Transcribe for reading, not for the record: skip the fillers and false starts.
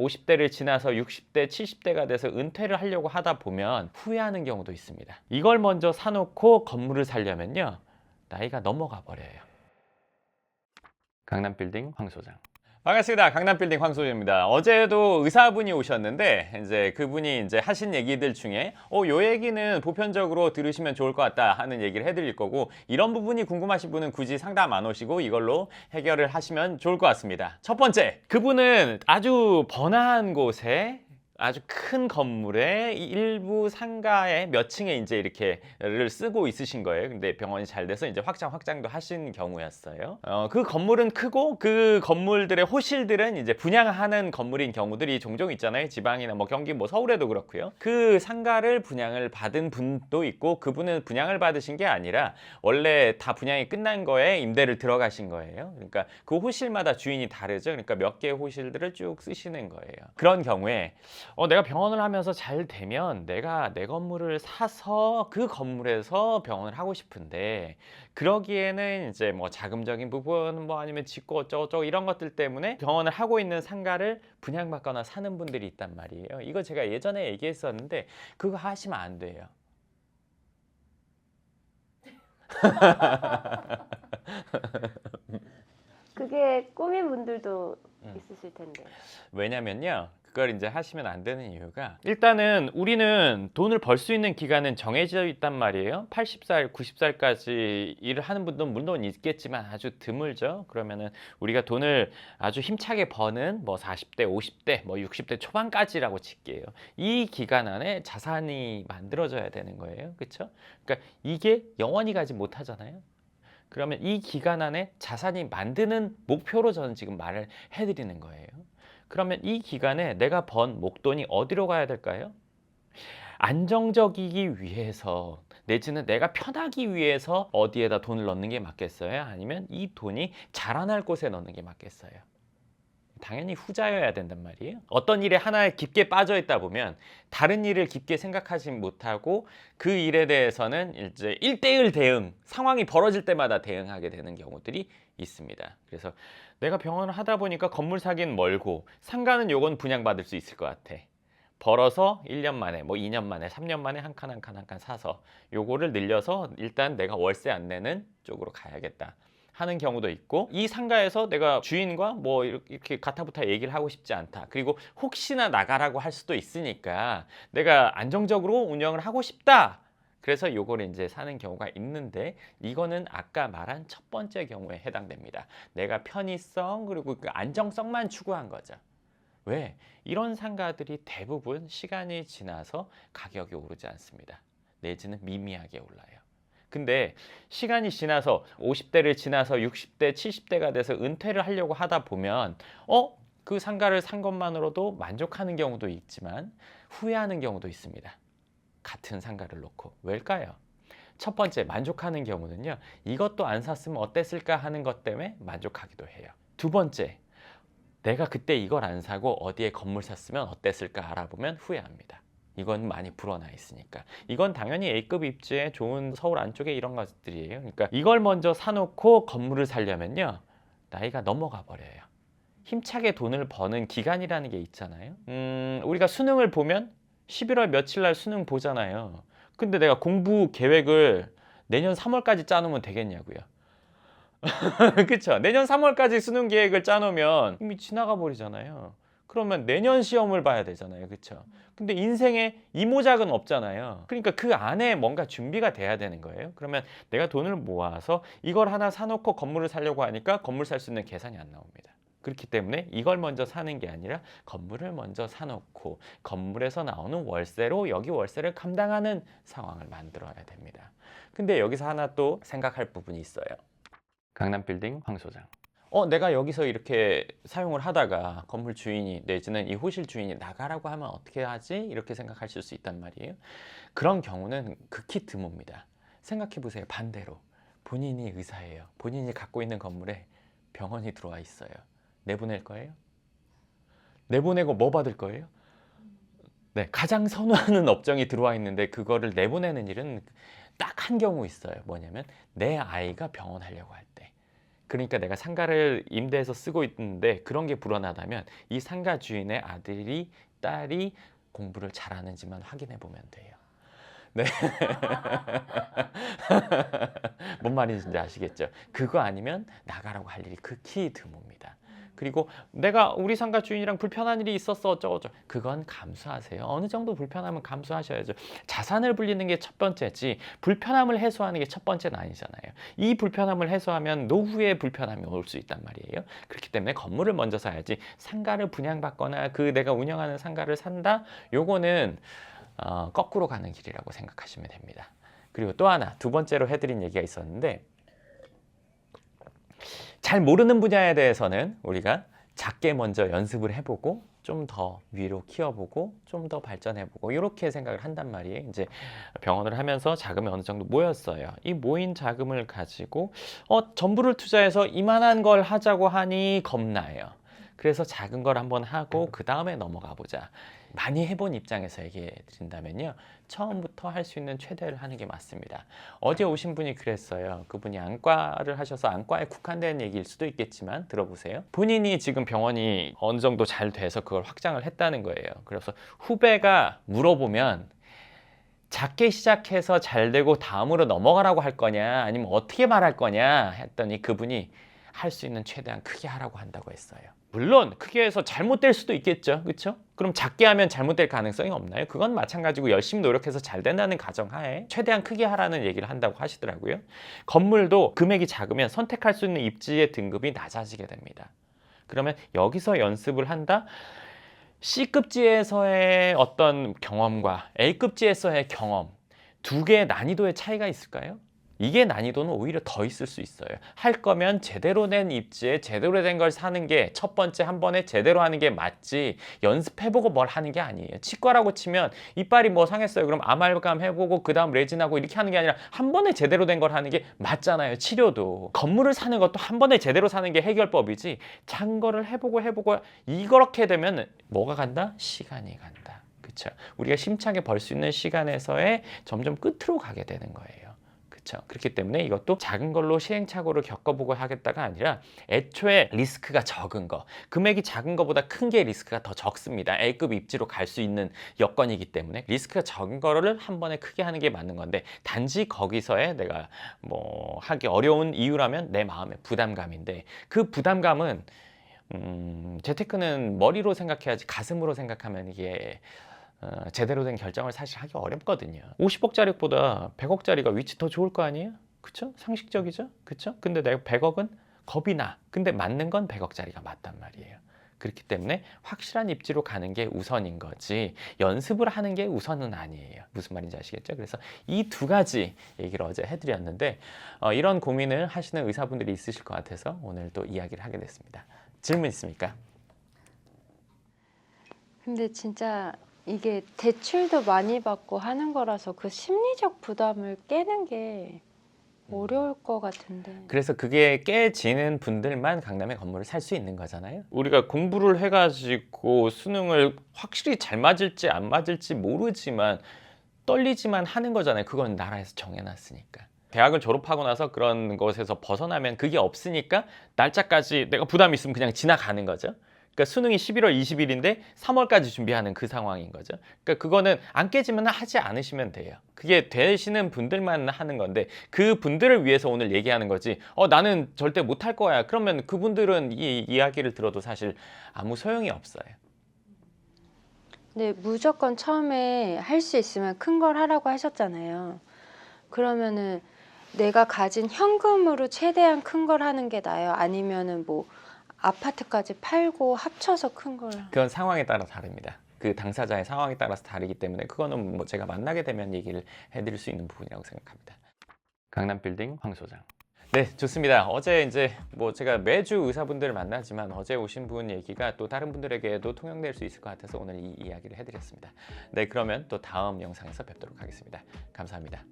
50대를 지나서 60대, 70대가 돼서 은퇴를 하려고 하다 보면 후회하는 경우도 있습니다. 이걸 먼저 사놓고 건물을 사려면요, 나이가 넘어가 버려요. 강남빌딩 황 소장. 반갑습니다. 강남빌딩 황 소장입니다. 어제도 의사분이 오셨는데 이제 그분이 이제 하신 얘기들 중에 요 얘기는 보편적으로 들으시면 좋을 것 같다 하는 얘기를 해드릴 거고, 이런 부분이 궁금하신 분은 굳이 상담 안 오시고 이걸로 해결을 하시면 좋을 것 같습니다. 첫 번째, 그분은 아주 번화한 곳에 아주 큰 건물의 일부 상가의 몇 층에 이제 이렇게를 쓰고 있으신 거예요. 근데 병원이 잘 돼서 이제 확장도 하신 경우였어요. 그 건물은 크고 그 건물들의 호실들은 이제 분양하는 건물인 경우들이 종종 있잖아요. 지방이나 뭐 경기, 뭐 서울에도 그렇고요. 그 상가를 분양을 받은 분도 있고, 그분은 분양을 받으신 게 아니라 원래 다 분양이 끝난 거에 임대를 들어가신 거예요. 그러니까 그 호실마다 주인이 다르죠. 그러니까 몇 개의 호실들을 쭉 쓰시는 거예요. 그런 경우에 내가 병원을 하면서 잘 되면 내가 내 건물을 사서 그 건물에서 병원을 하고 싶은데, 그러기에는 이제 뭐 자금적인 부분, 뭐 아니면 짓고 어쩌고저쩌고 이런 것들 때문에 병원을 하고 있는 상가를 분양받거나 사는 분들이 있단 말이에요. 이거 제가 예전에 얘기했었는데 그거 하시면 안 돼요. 그게 꿈인 분들도 있으실 텐데. 왜냐면요, 그걸 이제 하시면 안 되는 이유가, 일단은 우리는 돈을 벌 수 있는 기간은 정해져 있단 말이에요. 80살, 90살까지 일을 하는 분도 물론 있겠지만 아주 드물죠. 그러면은 우리가 돈을 아주 힘차게 버는 뭐 40대, 50대, 뭐 60대 초반까지라고 칠게요. 이 기간 안에 자산이 만들어져야 되는 거예요. 그렇죠? 그러니까 이게 영원히 가지 못하잖아요. 그러면 이 기간 안에 자산이 만드는 목표로 저는 지금 말을 해드리는 거예요. 그러면 이 기간에 내가 번 목돈이 어디로 가야 될까요? 안정적이기 위해서, 내지는 내가 편하기 위해서 어디에다 돈을 넣는 게 맞겠어요? 아니면 이 돈이 자라날 곳에 넣는 게 맞겠어요? 당연히 후자여야 된단 말이에요. 어떤 일에 하나에 깊게 빠져 있다 보면 다른 일을 깊게 생각하지 못하고 그 일에 대해서는 이제 1대1 대응, 상황이 벌어질 때마다 대응하게 되는 경우들이 있습니다. 그래서 내가 병원을 하다 보니까 건물 사기는 멀고 상가는 요건 분양받을 수 있을 것 같아. 벌어서 1년 만에, 뭐 2년 만에, 3년 만에 한 칸 한 칸 한 칸 사서 요거를 늘려서 일단 내가 월세 안 내는 쪽으로 가야겠다 하는 경우도 있고, 이 상가에서 내가 주인과 뭐 이렇게 가타부타 얘기를 하고 싶지 않다, 그리고 혹시나 나가라고 할 수도 있으니까 내가 안정적으로 운영을 하고 싶다, 그래서 요거를 이제 사는 경우가 있는데, 이거는 아까 말한 첫 번째 경우에 해당됩니다. 내가 편의성 그리고 그 안정성만 추구한 거죠. 왜? 이런 상가들이 대부분 시간이 지나서 가격이 오르지 않습니다. 내지는 미미하게 올라요. 근데 시간이 지나서 50대를 지나서 60대, 70대가 돼서 은퇴를 하려고 하다 보면 그 상가를 산 것만으로도 만족하는 경우도 있지만 후회하는 경우도 있습니다. 같은 상가를 놓고. 왜일까요? 첫 번째, 만족하는 경우는요, 이것도 안 샀으면 어땠을까 하는 것 때문에 만족하기도 해요. 두 번째, 내가 그때 이걸 안 사고 어디에 건물 샀으면 어땠을까 알아보면 후회합니다. 이건 많이 불어나 있으니까. 이건 당연히 A급 입지에 좋은 서울 안쪽에 이런 것들이에요. 그러니까 이걸 먼저 사놓고 건물을 사려면요, 나이가 넘어가 버려요. 힘차게 돈을 버는 기간이라는 게 있잖아요. 우리가 수능을 보면 11월 며칠 날 수능 보잖아요. 근데 내가 공부 계획을 내년 3월까지 짜놓으면 되겠냐고요. 그쵸? 내년 3월까지 수능 계획을 짜놓으면 이미 지나가 버리잖아요. 그러면 내년 시험을 봐야 되잖아요. 그쵸? 근데 인생에 이모작은 없잖아요. 그러니까 그 안에 뭔가 준비가 돼야 되는 거예요. 그러면 내가 돈을 모아서 이걸 하나 사놓고 건물을 사려고 하니까 건물 살 수 있는 계산이 안 나옵니다. 그렇기 때문에 이걸 먼저 사는 게 아니라 건물을 먼저 사놓고 건물에서 나오는 월세로 여기 월세를 감당하는 상황을 만들어야 됩니다. 근데 여기서 하나 또 생각할 부분이 있어요. 강남빌딩 황 소장. 내가 여기서 이렇게 사용을 하다가 건물 주인이 내지는 이 호실 주인이 나가라고 하면 어떻게 하지? 이렇게 생각하실 수 있단 말이에요. 그런 경우는 극히 드뭅니다. 생각해 보세요. 반대로 본인이 의사예요. 본인이 갖고 있는 건물에 병원이 들어와 있어요. 내보낼 거예요? 내보내고 뭐 받을 거예요? 네, 가장 선호하는 업종이 들어와 있는데 그거를 내보내는 일은 딱 한 경우 있어요. 뭐냐면 내 아이가 병원 하려고 할 때. 그러니까 내가 상가를 임대해서 쓰고 있는데 그런 게 불어나다면 이 상가 주인의 아들이 딸이 공부를 잘하는지만 확인해 보면 돼요. 네. 뭔 말인지 아시겠죠? 그거 아니면 나가라고 할 일이 극히 드뭅니다. 그리고 내가 우리 상가 주인이랑 불편한 일이 있었어 어쩌고저쩌고 그건 감수하세요. 어느 정도 불편함은 감수하셔야죠. 자산을 불리는 게 첫 번째지 불편함을 해소하는 게 첫 번째는 아니잖아요. 이 불편함을 해소하면 노후에 불편함이 올 수 있단 말이에요. 그렇기 때문에 건물을 먼저 사야지 상가를 분양받거나 그 내가 운영하는 상가를 산다? 요거는 거꾸로 가는 길이라고 생각하시면 됩니다. 그리고 또 하나 두 번째로 해드린 얘기가 있었는데 잘 모르는 분야에 대해서는 우리가 작게 먼저 연습을 해보고 좀 더 위로 키워보고 좀 더 발전해보고 이렇게 생각을 한단 말이에요. 이제 병원을 하면서 자금이 어느 정도 모였어요. 이 모인 자금을 가지고 전부를 투자해서 이만한 걸 하자고 하니 겁나요. 그래서 작은 걸 한번 하고 그 다음에 넘어가 보자. 많이 해본 입장에서 얘기해 드린다면요. 처음부터 할 수 있는 최대를 하는 게 맞습니다. 어제 오신 분이 그랬어요. 그분이 안과를 하셔서 안과에 국한된 얘기일 수도 있겠지만 들어보세요. 본인이 지금 병원이 어느 정도 잘 돼서 그걸 확장을 했다는 거예요. 그래서 후배가 물어보면 작게 시작해서 잘 되고 다음으로 넘어가라고 할 거냐 아니면 어떻게 말할 거냐 했더니 그분이 할 수 있는 최대한 크게 하라고 한다고 했어요. 물론 크게 해서 잘못될 수도 있겠죠. 그렇죠? 그럼 작게 하면 잘못될 가능성이 없나요? 그건 마찬가지고 열심히 노력해서 잘 된다는 가정하에 최대한 크게 하라는 얘기를 한다고 하시더라고요. 건물도 금액이 작으면 선택할 수 있는 입지의 등급이 낮아지게 됩니다. 그러면 여기서 연습을 한다? C급지에서의 어떤 경험과 A급지에서의 경험 두 개의 난이도의 차이가 있을까요? 이게 난이도는 오히려 더 있을 수 있어요. 할 거면 제대로 된 입지에 제대로 된 걸 사는 게 첫 번째 한 번에 제대로 하는 게 맞지 연습해보고 뭘 하는 게 아니에요. 치과라고 치면 이빨이 뭐 상했어요. 그럼 아말감 해보고 그 다음 레진하고 이렇게 하는 게 아니라 한 번에 제대로 된 걸 하는 게 맞잖아요. 치료도. 건물을 사는 것도 한 번에 제대로 사는 게 해결법이지 작은 거를 해보고 이렇게 되면 뭐가 간다? 시간이 간다. 그렇죠? 우리가 심차게 벌 수 있는 시간에서의 점점 끝으로 가게 되는 거예요. 그렇기 때문에 이것도 작은 걸로 시행착오를 겪어보고 하겠다가 아니라 애초에 리스크가 적은 거 금액이 작은 거보다 큰 게 리스크가 더 적습니다. A급 입지로 갈 수 있는 여건이기 때문에 리스크가 적은 거를 한 번에 크게 하는 게 맞는 건데 단지 거기서의 내가 뭐 하기 어려운 이유라면 내 마음의 부담감인데 그 부담감은 재테크는 머리로 생각해야지 가슴으로 생각하면 이게 제대로 된 결정을 사실 하기 어렵거든요. 50억짜리보다 100억짜리가 위치 더 좋을 거 아니에요? 그쵸? 상식적이죠? 그쵸? 근데 내가 100억은 겁이 나. 근데 맞는 건 100억짜리가 맞단 말이에요. 그렇기 때문에 확실한 입지로 가는 게 우선인 거지 연습을 하는 게 우선은 아니에요. 무슨 말인지 아시겠죠? 그래서 이 두 가지 얘기를 어제 해드렸는데 이런 고민을 하시는 의사분들이 있으실 것 같아서 오늘 또 이야기를 하게 됐습니다. 질문 있습니까? 근데 진짜 이게 대출도 많이 받고 하는 거라서 그 심리적 부담을 깨는 게 어려울 것 같은데. 그래서 그게 깨지는 분들만 강남의 건물을 살 수 있는 거잖아요. 우리가 공부를 해가지고 수능을 확실히 잘 맞을지 안 맞을지 모르지만 떨리지만 하는 거잖아요. 그건 나라에서 정해놨으니까. 대학을 졸업하고 나서 그런 것에서 벗어나면 그게 없으니까 날짜까지 내가 부담이 있으면 그냥 지나가는 거죠. 그러니까 수능이 11월 20일인데 3월까지 준비하는 그 상황인 거죠. 그러니까 그거는 안 깨지면 하지 않으시면 돼요. 그게 되시는 분들만 하는 건데 그 분들을 위해서 오늘 얘기하는 거지. 나는 절대 못할 거야. 그러면 그분들은 이 이야기를 들어도 사실 아무 소용이 없어요. 근데 무조건 처음에 할 수 있으면 큰 걸 하라고 하셨잖아요. 그러면은 내가 가진 현금으로 최대한 큰 걸 하는 게 나아요? 아니면은 뭐 아파트까지 팔고 합쳐서 큰 걸? 그건 상황에 따라 다릅니다. 그 당사자의 상황에 따라서 다르기 때문에 그거는 뭐 제가 만나게 되면 얘기를 해드릴 수 있는 부분이라고 생각합니다. 강남빌딩 황 소장. 네, 좋습니다. 어제 이제 뭐 제가 매주 의사분들을 만나지만 어제 오신 분 얘기가 또 다른 분들에게도 통용될 수 있을 것 같아서 오늘 이 이야기를 해드렸습니다. 네, 그러면 또 다음 영상에서 뵙도록 하겠습니다. 감사합니다.